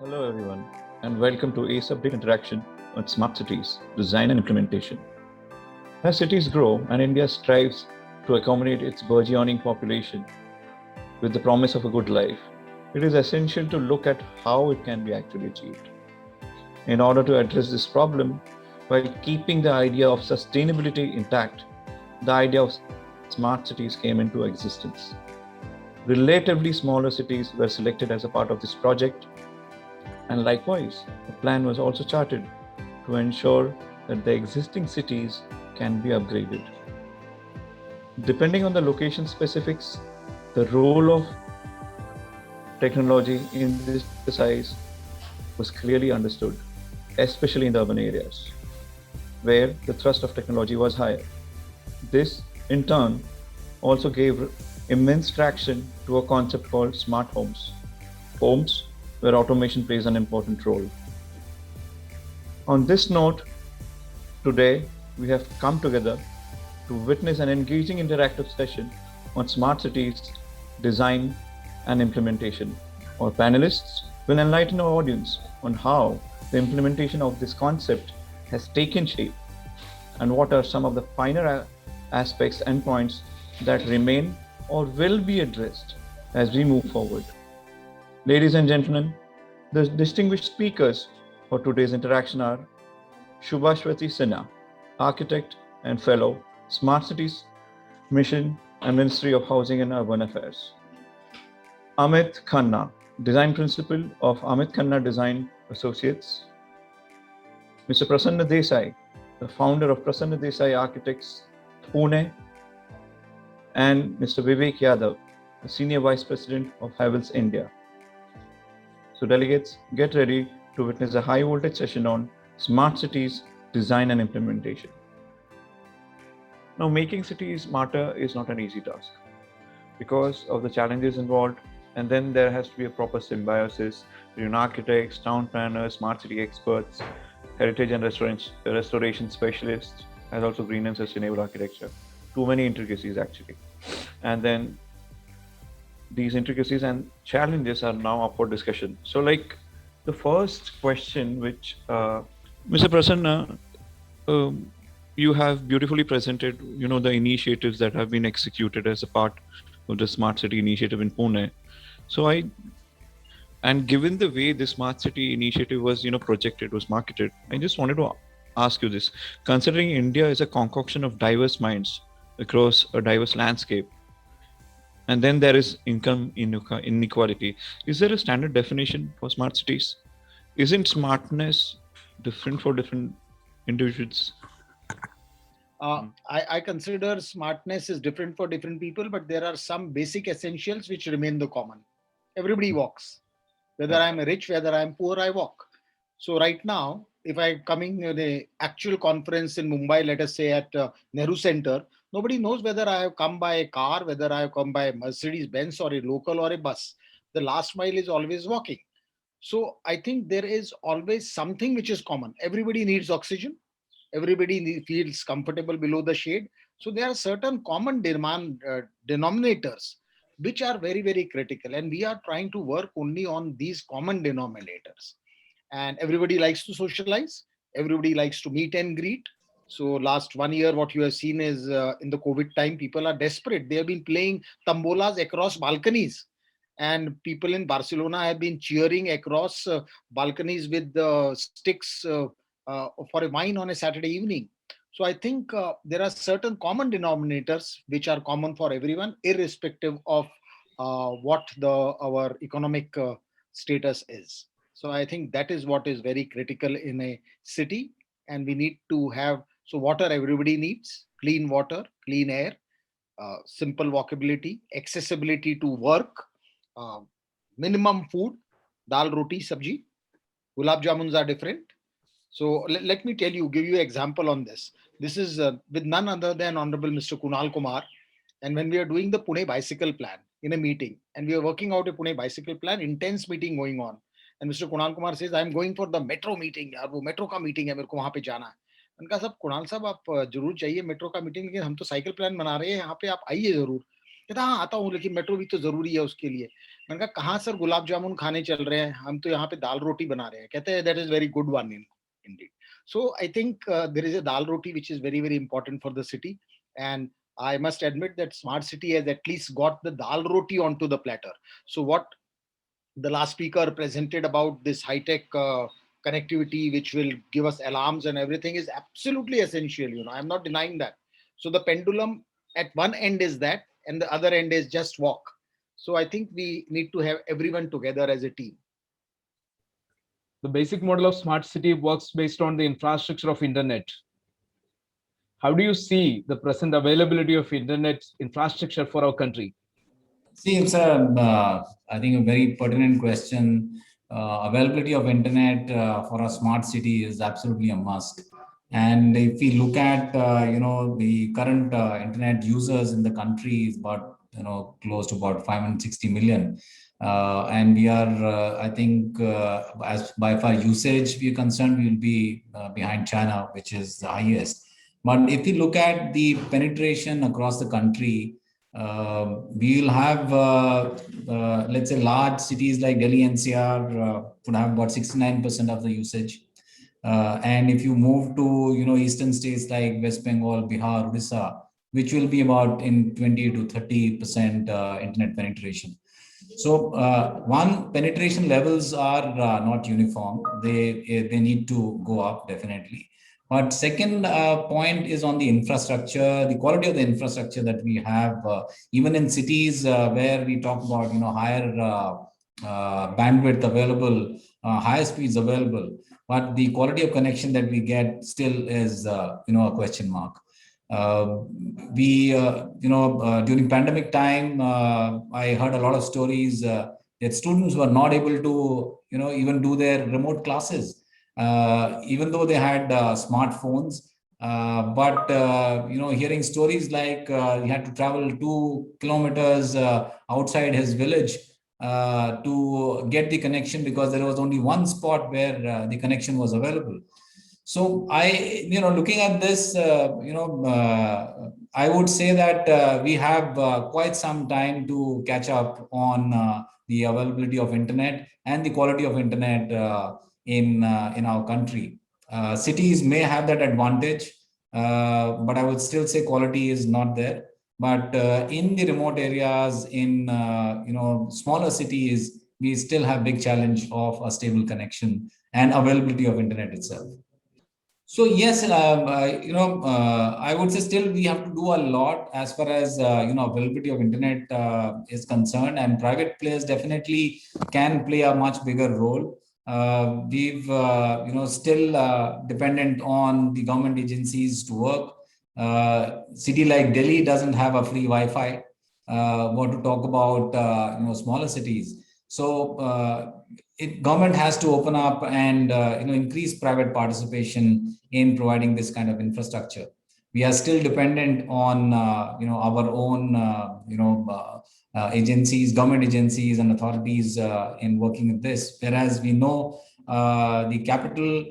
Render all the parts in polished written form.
Hello, everyone, and welcome to ACE Update Interaction on Smart Cities, Design and Implementation. As cities grow and India strives to accommodate its burgeoning population with the promise of a good life, it is essential to look at how it can be actually achieved. In order to address this problem, while keeping the idea of sustainability intact, the idea of smart cities came into existence. Relatively smaller cities were selected as a part of this project, and likewise, a plan was also charted to ensure that the existing cities can be upgraded. Depending on the location specifics, the role of technology in this exercise was clearly understood, especially in the urban areas, where the thrust of technology was higher. This, in turn, also gave immense traction to a concept called smart homes, homes where automation plays an important role. On this note, today we have come together to witness an engaging interactive session on smart cities, design, and implementation. Our panelists will enlighten our audience on how the implementation of this concept has taken shape and what are some of the finer aspects and points that remain or will be addressed as we move forward. Ladies and gentlemen, the distinguished speakers for today's interaction are Shubhashwati Sinha, architect and fellow, Smart Cities Mission and Ministry of Housing and Urban Affairs. Amit Khanna, design principal of Amit Khanna Design Associates. Mr. Prasanna Desai, the founder of Prasanna Desai Architects, Pune. And Mr. Vivek Yadav, the senior vice president of Havells India. So delegates, get ready to witness a high voltage session on smart cities, design and implementation. Now, making cities smarter is not an easy task because of the challenges involved, and then there has to be a proper symbiosis between architects, town planners, smart city experts, heritage and restoration specialists, and also green and sustainable architecture. Too many intricacies actually. And then these intricacies and challenges are now up for discussion. So, like the first question, which Mr. Prasanna, you have beautifully presented, the initiatives that have been executed as a part of the Smart City initiative in Pune. So and given the way the Smart City initiative was, projected, was marketed, I just wanted to ask you this. Considering India is a concoction of diverse minds across a diverse landscape, and then there is income inequality, is there a standard definition for smart cities? Isn't smartness different for different individuals? I consider smartness is different for different people, but there are some basic essentials which remain the common. Everybody walks. Whether Right. I'm rich, whether I'm poor, I walk. So right now, if I'm coming to the actual conference in Mumbai, let us say at Nehru Center, nobody knows whether I have come by a car, whether I have come by a Mercedes Benz or a local or a bus. The last mile is always walking. So I think there is always something which is common. Everybody needs oxygen. Everybody feels comfortable below the shade. So there are certain common denominators which are very, very critical. And we are trying to work only on these common denominators. And everybody likes to socialize. Everybody likes to meet and greet. So last 1 year, what you have seen is in the COVID time, people are desperate. They have been playing tambolas across balconies, and people in Barcelona have been cheering across balconies with sticks for a wine on a Saturday evening. So I think there are certain common denominators which are common for everyone, irrespective of what the our economic status is. So I think that is what is very critical in a city, and we need to have so water. Everybody needs clean water, clean air, simple walkability, accessibility to work, uh, minimum food, dal, roti, sabji. Gulab jamuns are different. So let me tell you, give you an example on this. This is with none other than Honorable Mr. Kunal Kumar. And when we are doing the Pune bicycle plan in a meeting, and we are working out a Pune bicycle plan, intense meeting going on. And Mr. Kunal Kumar says, I'm going for the metro meeting. यार वो metro का meeting है, मेरे को वहाँ पे जाना है. मैंने कहा, सब कुणाल साहब आप जरूर चाहिए मेट्रो का मीटिंग, लेकिन हम तो साइकिल प्लान बना रहे हैं, यहाँ पे आप आइए जरूर. कहता हाँ आता हूँ, लेकिन मेट्रो भी तो जरूरी है उसके लिए। मैंने कहा कहाँ सर गुलाब जामुन खाने चल रहे हैं, हम तो यहाँ पे दाल रोटी बना रहे हैं। कहते हैं that is very good one in Indeed. So I think there is a dal roti which is very important for the city, and I must admit that smart city has at least got the dal roti onto the platter. So what the last speaker presented about this high tech connectivity which will give us alarms and everything is absolutely essential. I'm not denying that. So the pendulum at one end is that, and the other end is just walk. So I think we need to have everyone together as a team. The basic model of smart city works based on the infrastructure of internet. How do you see the present availability of internet infrastructure for our country? See, it's I think a very pertinent question. Availability of internet for a smart city is absolutely a must. And if we look at, the current internet users in the country is about, close to about 560 million. And we are, I think, as by far usage we are concerned, we will be behind China, which is the highest. But if we look at the penetration across the country, we will have, let's say, large cities like Delhi NCR would have about 69% of the usage. And if you move to, eastern states like West Bengal, Bihar, Odisha, which will be about in 20 to 30% internet penetration. So one, penetration levels are not uniform. They need to go up definitely. But second point is on the infrastructure, the quality of the infrastructure that we have, even in cities where we talk about, higher bandwidth available, higher speeds available, but the quality of connection that we get still is, a question mark. During pandemic time, I heard a lot of stories that students were not able to, even do their remote classes, even though they had smartphones. Hearing stories like he had to travel 2 kilometers outside his village to get the connection because there was only one spot where the connection was available. So looking at this, I would say that we have quite some time to catch up on the availability of internet and the quality of internet in our country. Cities may have that advantage, but I would still say quality is not there. But in the remote areas, in smaller cities, we still have big challenge of a stable connection and availability of internet itself. So yes, I would say still we have to do a lot as far as availability of internet is concerned, and private players definitely can play a much bigger role. We've still dependent on the government agencies to work. City like Delhi doesn't have a free Wi-Fi. What to talk about smaller cities? So government has to open up and increase private participation in providing this kind of infrastructure. We are still dependent on our own agencies, government agencies and authorities in working with this. Whereas we know the capital,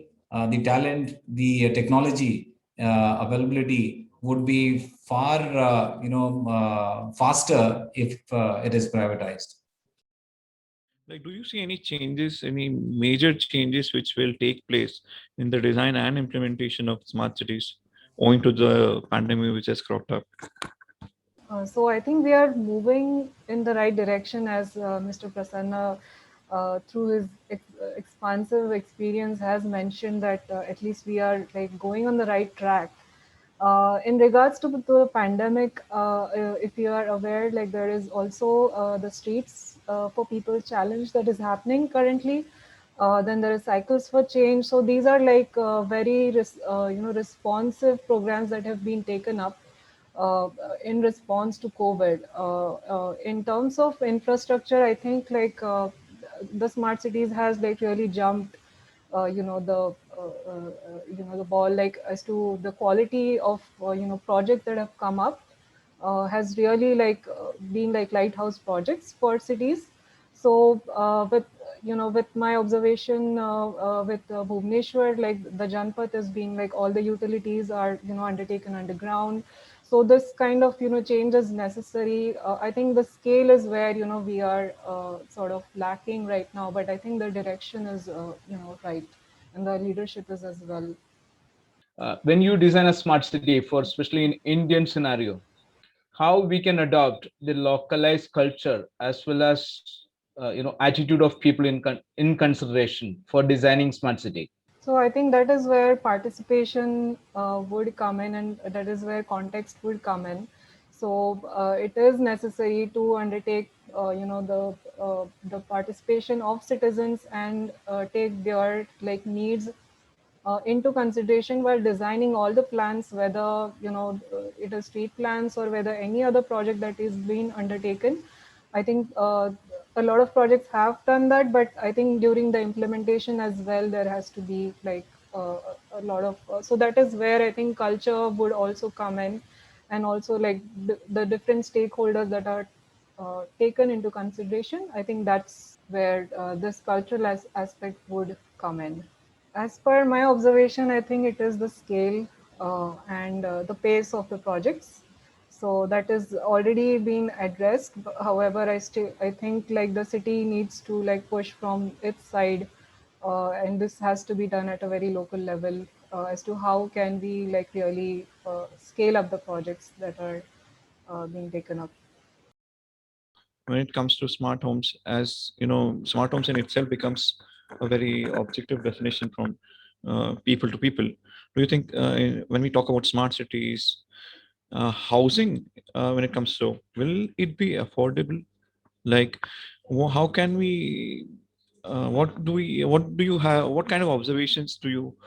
the talent, the technology availability would be far faster if it is privatized. Like, do you see any changes, any major changes which will take place in the design and implementation of smart cities owing to the pandemic which has cropped up? So I think we are moving in the right direction, as Mr. Prasanna, through his expansive experience, has mentioned that at least we are like going on the right track. In regards to the pandemic, if you are aware, like there is also the streets for people challenge that is happening currently. Then there is cycles for change. So these are like very responsive programs that have been taken up in response to COVID. In terms of infrastructure, I think like the smart cities has like really jumped, the ball, like as to the quality of projects that have come up has really like been like lighthouse projects for cities. So with my observation with Bhubaneswar, like the Janpath is being like all the utilities are undertaken underground. So this kind of change is necessary. I think the scale is where we are sort of lacking right now, but I think the direction is right, and the leadership is as well. When you design a smart city, for especially in Indian scenario, how we can adopt the localized culture as well as attitude of people in consideration for designing smart city. So I think that is where participation would come in, and that is where context would come in. So it is necessary to undertake, the participation of citizens and take their like needs into consideration while designing all the plans, whether it is street plans or whether any other project that is being undertaken. I think a lot of projects have done that, but I think during the implementation as well, there has to be like a lot of. So that is where I think culture would also come in, and also like the different stakeholders that are taken into consideration. I think that's where this cultural aspect would come in. As per my observation, I think it is the scale and the pace of the projects. So that is already been addressed. However, I think like the city needs to like push from its side, and this has to be done at a very local level as to how can we like really scale up the projects that are being taken up. When it comes to smart homes, as you know, smart homes in itself becomes a very objective definition from people to people. Do you think when we talk about smart cities, housing, when it comes to, will it be affordable? Like, how can we? What do you have? What kind of observations do you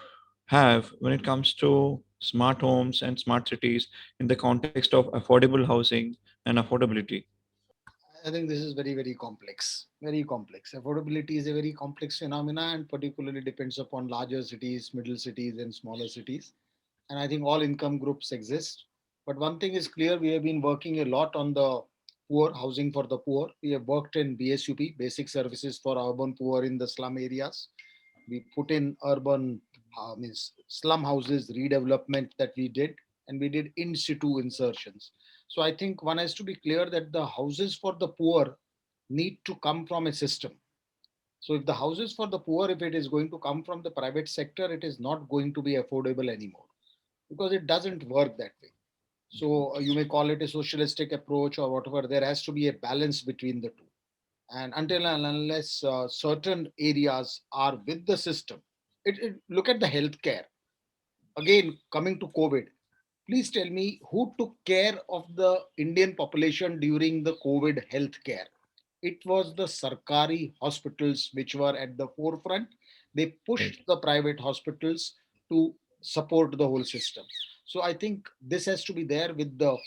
have when it comes to smart homes and smart cities in the context of affordable housing and affordability? I think this is very, very complex. Very complex. Affordability is a very complex phenomena and particularly depends upon larger cities, middle cities, and smaller cities. And I think all income groups exist. But one thing is clear, we have been working a lot on the poor, housing for the poor. We have worked in BSUP, basic services for urban poor in the slum areas. We put in urban means slum houses redevelopment that we did, and we did in situ insertions. So I think one has to be clear that the houses for the poor need to come from a system. So if the houses for the poor, if it is going to come from the private sector, it is not going to be affordable anymore because it doesn't work that way. So you may call it a socialistic approach or whatever. There has to be a balance between the two. And until and unless certain areas are with the system, look at the healthcare. Again, coming to COVID, please tell me who took care of the Indian population during the COVID healthcare. It was the Sarkari hospitals which were at the forefront. They Right. pushed the private hospitals to support the whole system. So I think this has to be there with the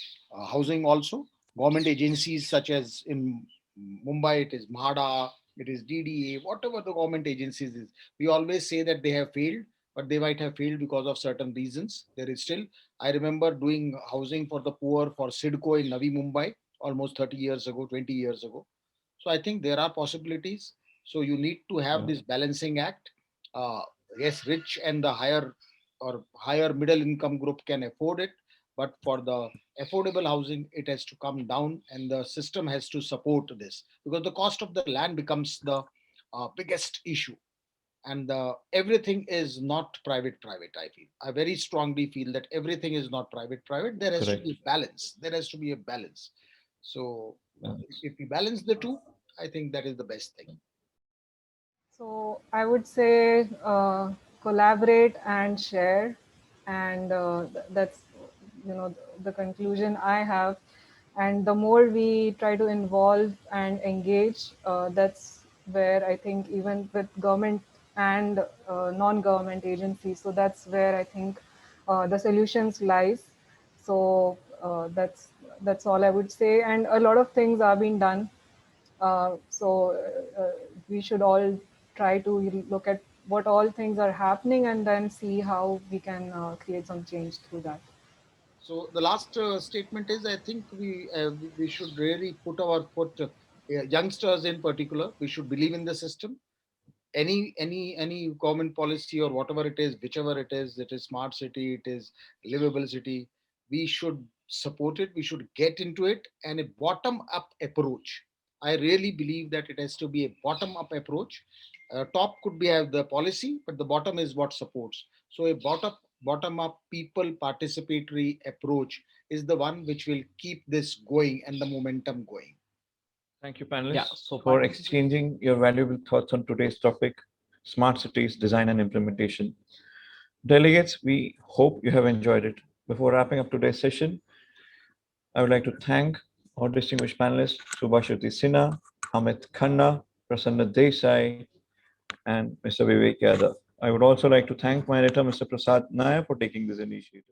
housing also. Government agencies such as in Mumbai, it is MHADA, it is DDA, whatever the government agencies is. We always say that they have failed, but they might have failed because of certain reasons. There is still, I remember doing housing for the poor for SIDCO in Navi Mumbai almost 30 years ago, 20 years ago. So I think there are possibilities. So you need to have Yeah. this balancing act. Uh, yes, rich and the higher or higher middle income group can afford it, but for the affordable housing, it has to come down, and the system has to support this because the cost of the land becomes the biggest issue. And everything is not private. I feel, I very strongly feel that everything is not private. There has to be Correct. a balance. There has to be a balance. So Yeah. if we balance the two, I think that is the best thing. So I would say collaborate and share, and that's the conclusion I have. And the more we try to involve and engage, that's where I think even with government and non-government agencies, so that's where I think the solutions lies. So that's all I would say. And a lot of things are being done, so we should all try to look at what all things are happening and then see how we can create some change through that. So the last statement is, I think we should really put our foot, youngsters in particular, we should believe in the system. Any government policy or whatever it is, whichever it is smart city, it is livable city, we should support it, we should get into it, and a bottom up approach. I really believe that it has to be a bottom up approach. Top could be have the policy, but the bottom is what supports. So a bottom up people participatory approach is the one which will keep this going and the momentum going. Thank you, panelists, Yeah, so for particip- exchanging your valuable thoughts on today's topic, smart cities design and implementation. Delegates, we hope you have enjoyed it. Before wrapping up today's session, I would like to thank our distinguished panelists, Subhashruti Sinha, Amit Khanna, Prasanna Desai, and Mr. Vivek Yadav. I would also like to thank my editor, Mr. Prasad Nair, for taking this initiative.